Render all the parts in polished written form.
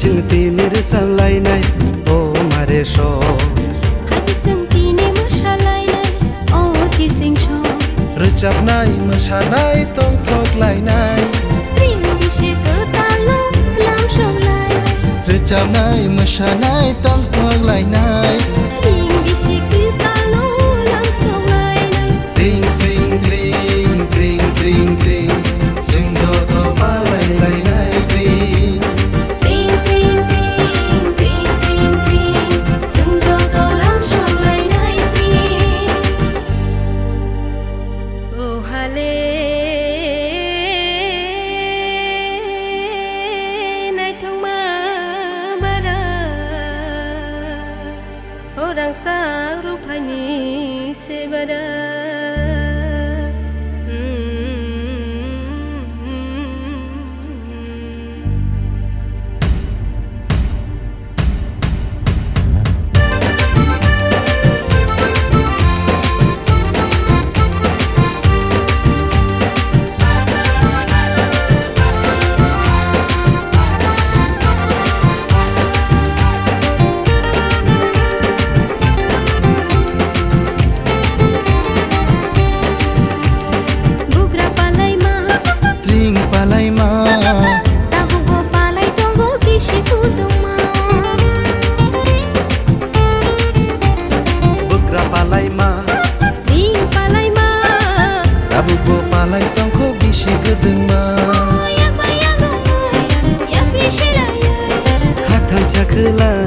जों तिनि रोजाबलायनाय अ मारे स हाथि जों तिनि मोसालायनाय अ किसिं स रोजाबनाय मोसानाय तंथ्रलायनाय त्रिं बिसि गोदाल लाम संलायनाय रोजाबनाय मोसानाय तंथ्रलायनाय त्रिं बिसि गोदाल लाम संलायनाय त्रिं त्रिं त्रिं त्रिं त्रिं त्रिं जों जत' बालायलायनाय त्रिं त्रिं त्रिं त्रिं त्रिं त्रिं त्रिं जों जत' लाम संलायनाय त्रिं ओ हाले orang sang rupanya sebada Abugo palai tongko bisi gedengma yak bayang romai yak rishelaya Katan cakela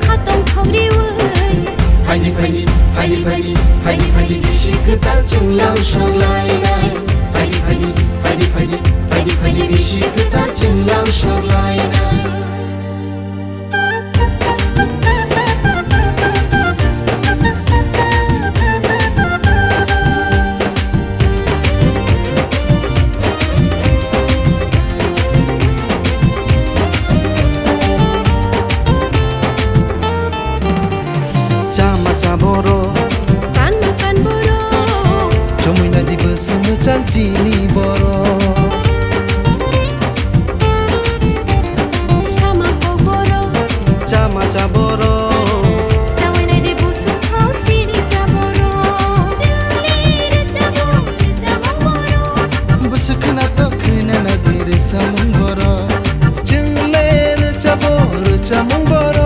katong thogriwai Faidi faidi faidi faidi faidi faidi bisi gedal jenglau solainai Faidi faidi faidi faidi faidi faidi bisi gedal jenglau solainai Boro kan boro Jomoy na di besemecang cini boro sama kok boro Cama caboro Sawai na di busuk hau sini caboro Jali cabang boro Besekena to kena na diri samung boro Jengler caboro camung boro